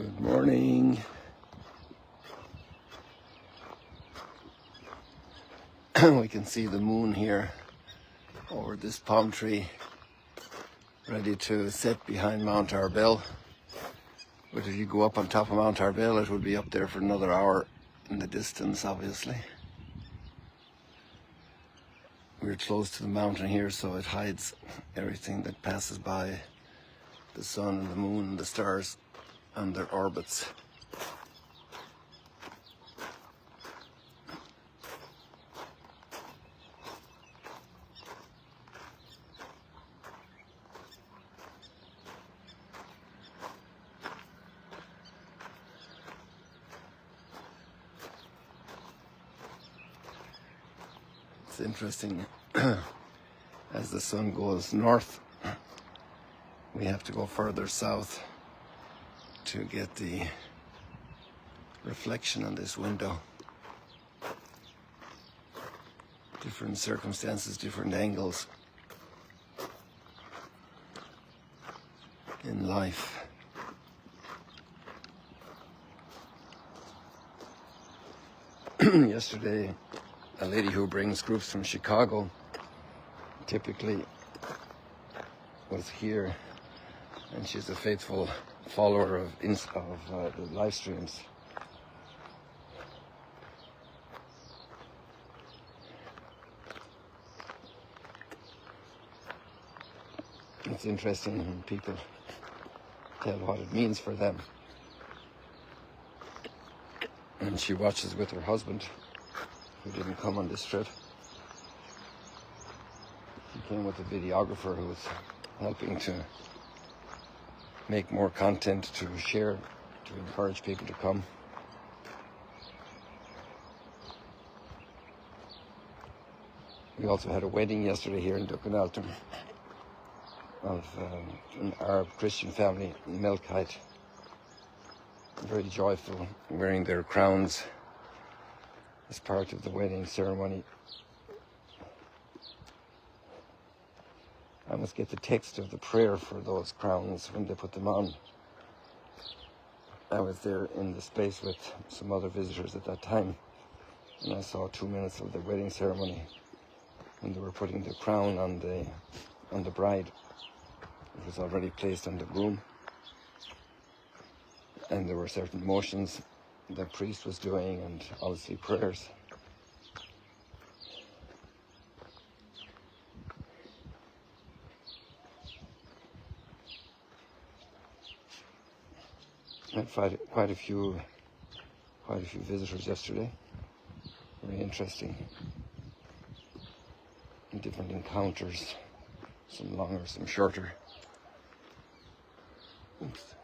Good morning. We can see the moon here over this palm tree, ready to set behind Mount Arbel. But if you go up on top of Mount Arbel, it would be up there for another hour in the distance, obviously. We're close to the mountain here, so it hides everything that passes by, the sun and the moon and the stars and their orbits. It's interesting, as the sun goes north, we have to go further south to get the reflection on this window. Different circumstances, different angles in life. Yesterday, a lady who brings groups from Chicago typically was here, and she's a faithful follower of the live streams. It's interesting when people tell what it means for them. And she watches with her husband, who didn't come on this trip. He came with a videographer who was helping to make more content to share, to encourage people to come. We also had a wedding yesterday here in Duckenalton of an Arab Christian family in Melkite. Very joyful, wearing their crowns as part of the wedding ceremony. I must get the text of the prayer for those crowns when they put them on. I was there in the space with some other visitors at that time, and I saw 2 minutes of the wedding ceremony when they were putting the crown on the bride. It was already placed on the groom, and there were certain motions the priest was doing, and obviously prayers. I had quite a few visitors yesterday. Very interesting. And different encounters, some longer, some shorter. Oops.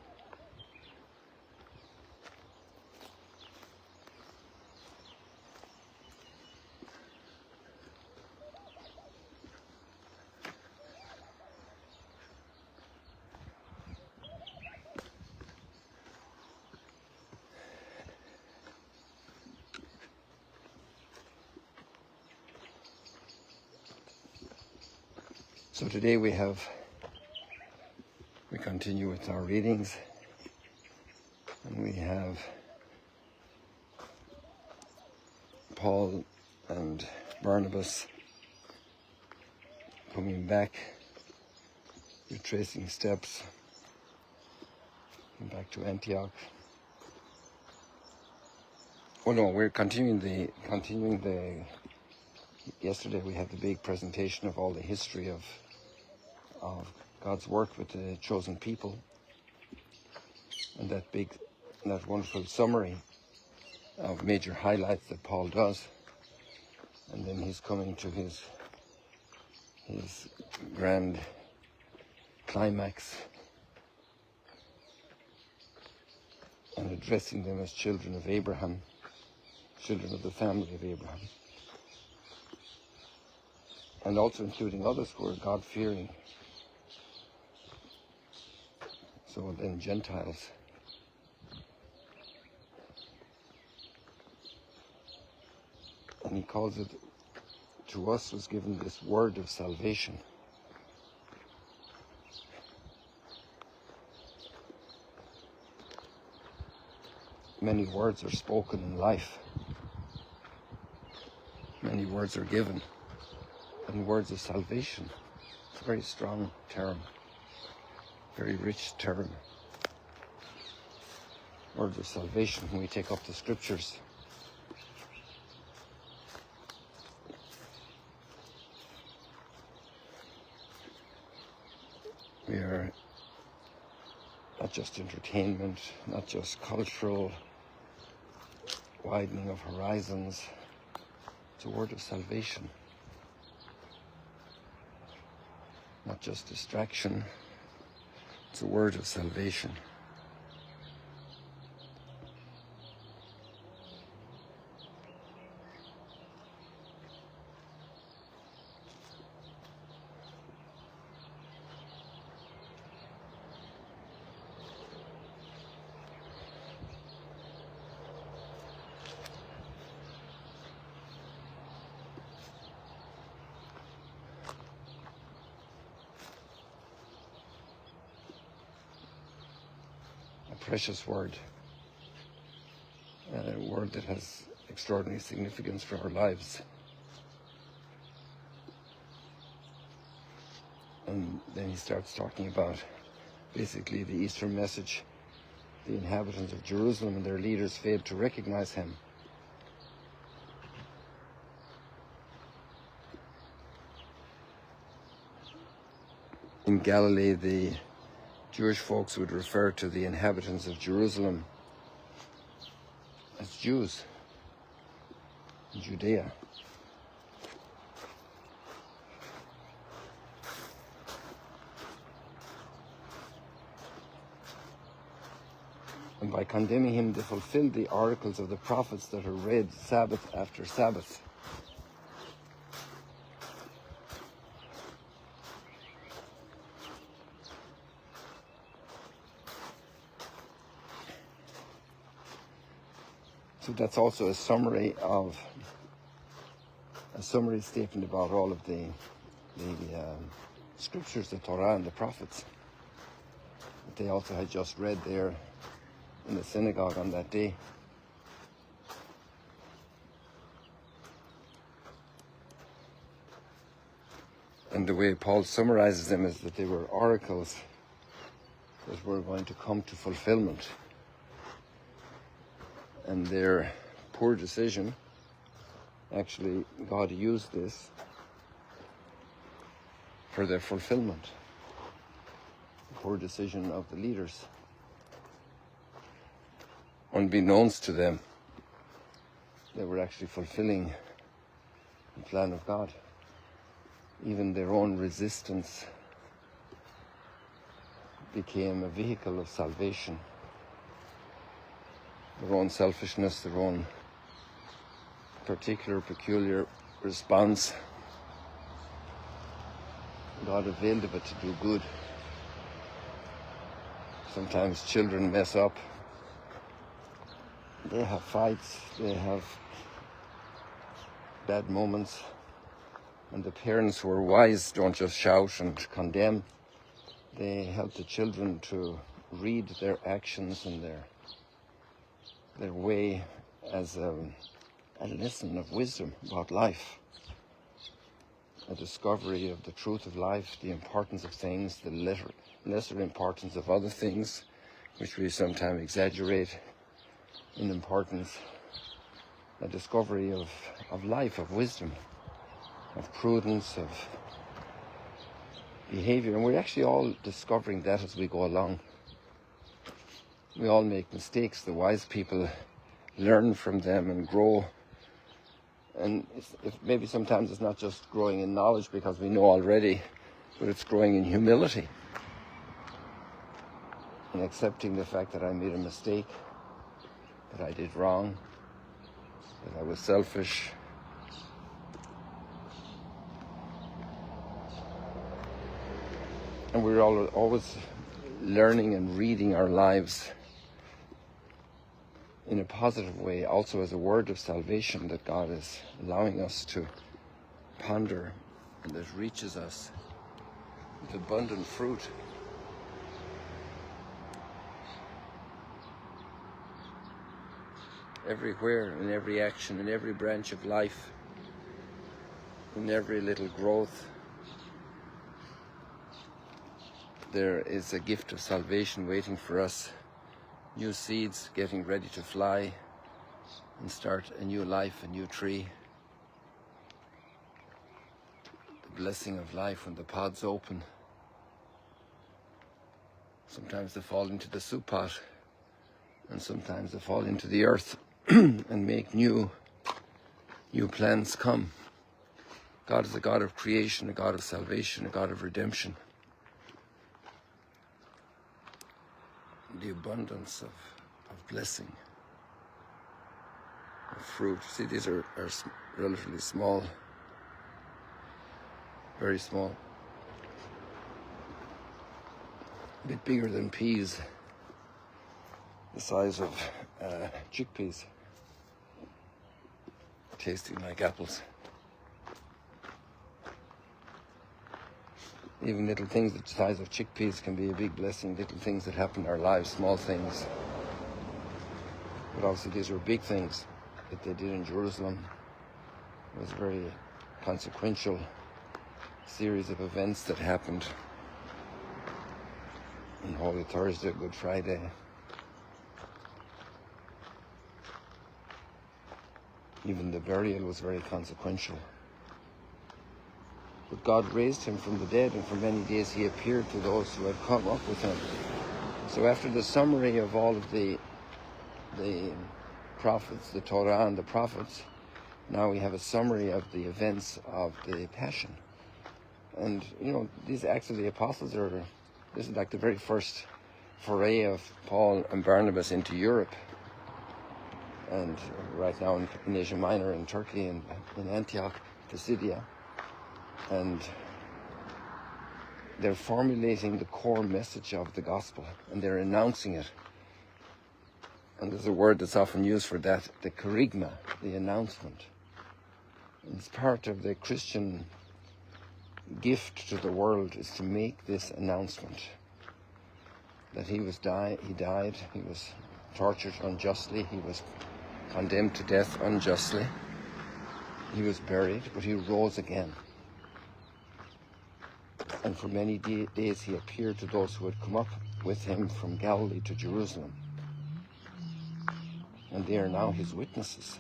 So today we continue with our readings, and we have Paul and Barnabas coming back, retracing steps, back to Antioch. Oh no, we're continuing the. Yesterday we had the big presentation of all the history of God's work with the chosen people, and that wonderful summary of major highlights that Paul does, and then he's coming to his grand climax and addressing them as children of Abraham, children of the family of Abraham, and also including others who are God-fearing. So then Gentiles. And he calls it, to us was given this word of salvation. many words are spoken in life. Many words are given. And words of salvation. It's a very strong term. Very rich term. Words of salvation when we take up the scriptures. We are not just entertainment, not just cultural widening of horizons. It's a word of salvation. Not just distraction, it's a word of salvation. Precious word, a word that has extraordinary significance for our lives. And then he starts talking about basically the Easter message. The inhabitants of Jerusalem and their leaders failed to recognize him. In Galilee, the Jewish folks would refer to the inhabitants of Jerusalem as Jews in Judea. And by condemning him, they fulfilled the oracles of the prophets that are read Sabbath after Sabbath. So that's also a summary statement about all of the scriptures, the Torah and the prophets, that they also had just read there in the synagogue on that day. And the way Paul summarizes them is that they were oracles that were going to come to fulfillment. And their poor decision, actually, God used this for their fulfillment. The poor decision of the leaders. Unbeknownst to them, they were actually fulfilling the plan of God. Even their own resistance became a vehicle of salvation. Their own selfishness, their own particular, peculiar response. God availed of it to do good. Sometimes children mess up. They have fights, they have bad moments. And the parents who are wise don't just shout and condemn. They help the children to read their actions and their way as a lesson of wisdom about life, a discovery of the truth of life, the importance of things, the lesser importance of other things, which we sometimes exaggerate in importance, a discovery of life, of wisdom, of prudence, of behavior. And we're actually all discovering that as we go along. We all make mistakes. The wise people learn from them and grow. And maybe sometimes it's not just growing in knowledge because we know already, but it's growing in humility. And accepting the fact that I made a mistake, that I did wrong, that I was selfish. And we're always learning and reading our lives in a positive way, also as a word of salvation that God is allowing us to ponder and that reaches us with abundant fruit. everywhere, in every action, in every branch of life, in every little growth. There is a gift of salvation waiting for us. New seeds getting ready to fly and start a new life, a new tree. The blessing of life when the pods open. Sometimes they fall into the soup pot, and sometimes they fall into the earth and make new plants come. God is a God of creation, a God of salvation, a God of redemption. The abundance of blessing, of fruit. See, these are relatively small, very small. A bit bigger than peas, the size of chickpeas, tasting like apples. Even little things the size of chickpeas can be a big blessing, little things that happen in our lives, small things. But obviously these were big things that they did in Jerusalem. It was a very consequential series of events that happened on Holy Thursday, Good Friday. Even the burial was very consequential. But God raised him from the dead, and for many days he appeared to those who had come up with him. So after the summary of all of the prophets, the Torah and the prophets, now we have a summary of the events of the Passion. And, you know, these Acts of the Apostles this is like the very first foray of Paul and Barnabas into Europe. And right now in Asia Minor, in Turkey, and in Antioch, Pisidia. And they're formulating the core message of the gospel, and they're announcing it. And there's a word that's often used for that, the kerygma, the announcement. And it's part of the Christian gift to the world is to make this announcement that he died, he was tortured unjustly, he was condemned to death unjustly, he was buried, but he rose again. And for many days he appeared to those who had come up with him from Galilee to Jerusalem. And they are now his witnesses.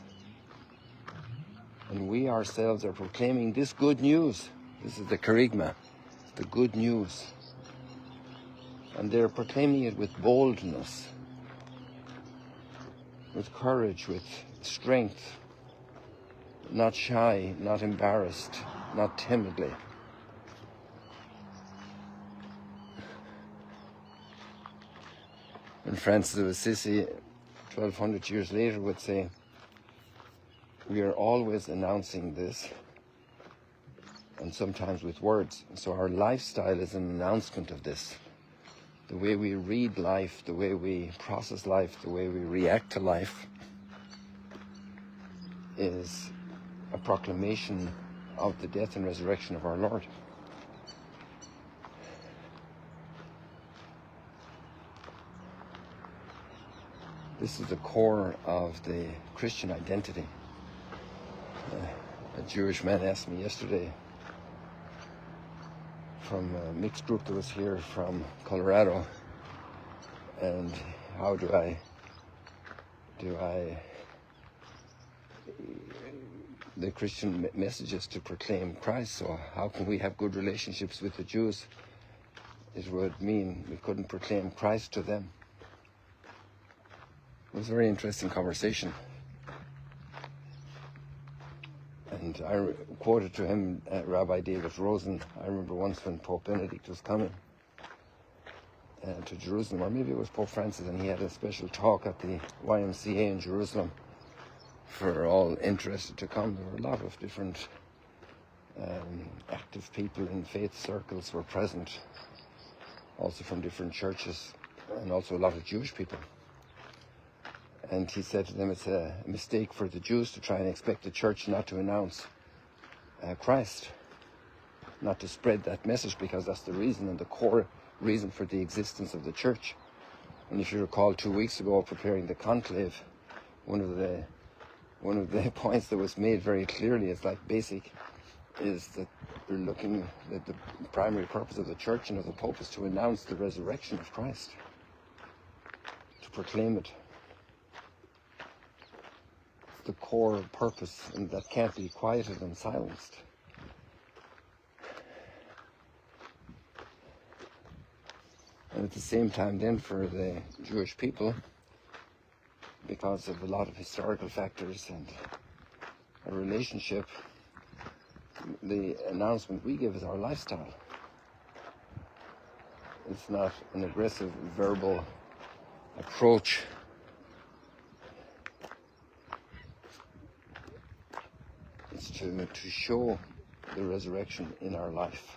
And we ourselves are proclaiming this good news. This is the kerygma, the good news. And they're proclaiming it with boldness, with courage, with strength, not shy, not embarrassed, not timidly. And Francis of Assisi, 1200 years later, would say, we are always announcing this, and sometimes with words. So our lifestyle is an announcement of this. The way we read life, the way we process life, the way we react to life is a proclamation of the death and resurrection of our Lord. This is the core of the Christian identity. A Jewish man asked me yesterday from a mixed group that was here from Colorado, and how do I the Christian message is to proclaim Christ, so how can we have good relationships with the Jews? It would mean we couldn't proclaim Christ to them. It was a very interesting conversation. And I quoted to him Rabbi David Rosen. I remember once when Pope Benedict was coming to Jerusalem, or maybe it was Pope Francis, and he had a special talk at the YMCA in Jerusalem for all interested to come. There were a lot of different active people in faith circles were present, also from different churches, and also a lot of Jewish people. And he said to them, it's a mistake for the Jews to try and expect the church not to announce Christ, not to spread that message, because that's the reason and the core reason for the existence of the church. And if you recall 2 weeks ago, preparing the conclave, one of the points that was made very clearly, it's like basic, is that we're looking at the primary purpose of the church and of the Pope is to announce the resurrection of Christ, to proclaim it. It's the core purpose, and that can't be quieted and silenced. And at the same time then for the Jewish people, because of a lot of historical factors and a relationship, the announcement we give is our lifestyle. It's not an aggressive verbal approach. It's to show the resurrection in our life.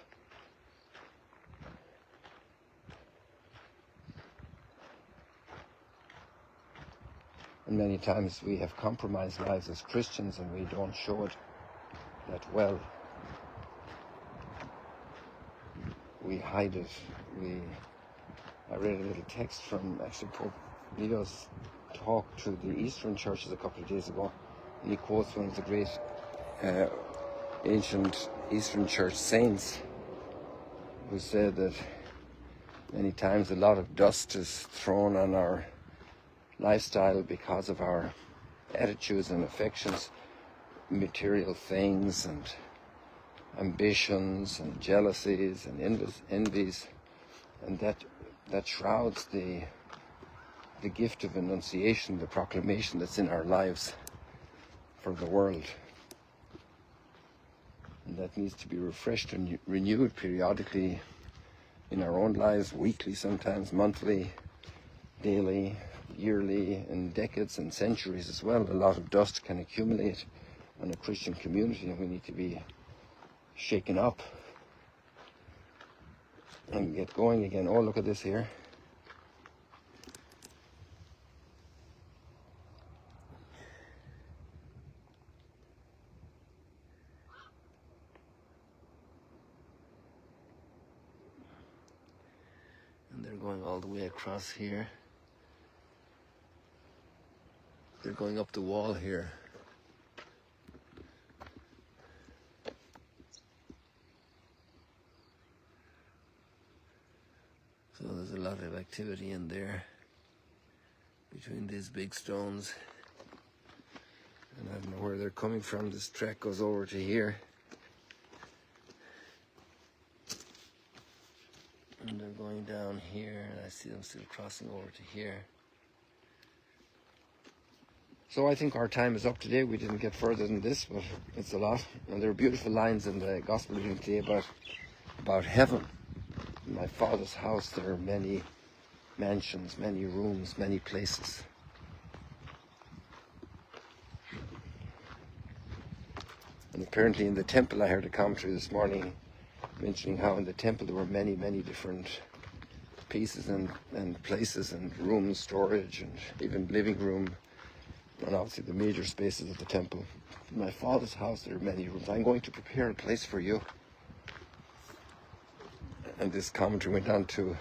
And many times we have compromised lives as Christians and we don't show it that well. We hide it. I read a little text from actually Pope Leo's talk to the Eastern churches a couple of days ago, and he quotes one of the great ancient Eastern church saints who said that many times a lot of dust is thrown on our lifestyle because of our attitudes and affections, material things and ambitions and jealousies and envies, and that shrouds the gift of annunciation, the proclamation that's in our lives for the world. And that needs to be refreshed and renewed periodically in our own lives, weekly sometimes, monthly, daily, yearly, in decades and centuries as well. A lot of dust can accumulate on a Christian community, and we need to be shaken up and get going again. Oh, look at this here. And they're going all the way across here. They're going up the wall here. So there's a lot of activity in there between these big stones. And I don't know where they're coming from. This track goes over to here. And they're going down here, and I see them still crossing over to here. So I think our time is up today. We didn't get further than this, but it's a lot. And there are beautiful lines in the Gospel reading today about heaven. In my Father's house there are many mansions, many rooms, many places. And apparently in the temple, I heard a commentary this morning mentioning how in the temple there were many, many different pieces and places and rooms, storage, and even living room, and obviously the major spaces of the temple. In my Father's house there are many rooms. I'm going to prepare a place for you. And this commentary went on to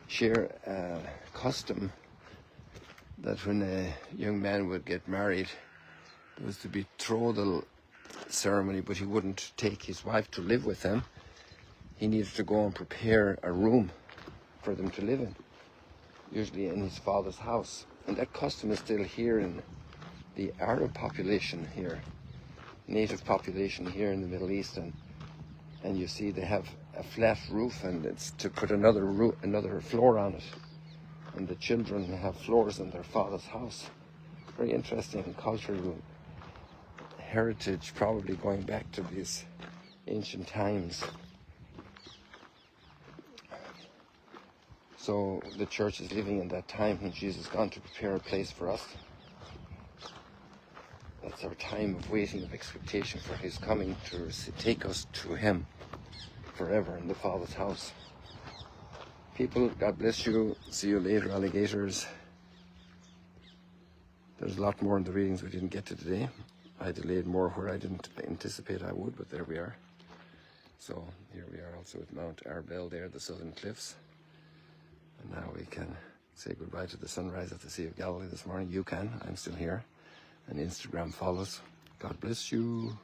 share a custom that when a young man would get married, there was the betrothal ceremony, but he wouldn't take his wife to live with him. He needed to go and prepare a room for them to live in, usually in his father's house. And that custom is still here in the Arab population here, native population here in the Middle East, and you see they have a flat roof, and it's to put another floor on it, and the children have floors in their father's house. Very interesting cultural heritage, probably going back to these ancient times. So the church is living in that time when Jesus is gone to prepare a place for us. That's our time of waiting, of expectation for his coming to take us to him forever in the Father's house. People, God bless you. See you later, alligators. There's a lot more in the readings we didn't get to today. I delayed more where I didn't anticipate I would, but there we are. So here we are also at Mount Arbel there, the southern cliffs. And now we can say goodbye to the sunrise at the Sea of Galilee this morning, you can. I'm still here. And Instagram follows. God bless you.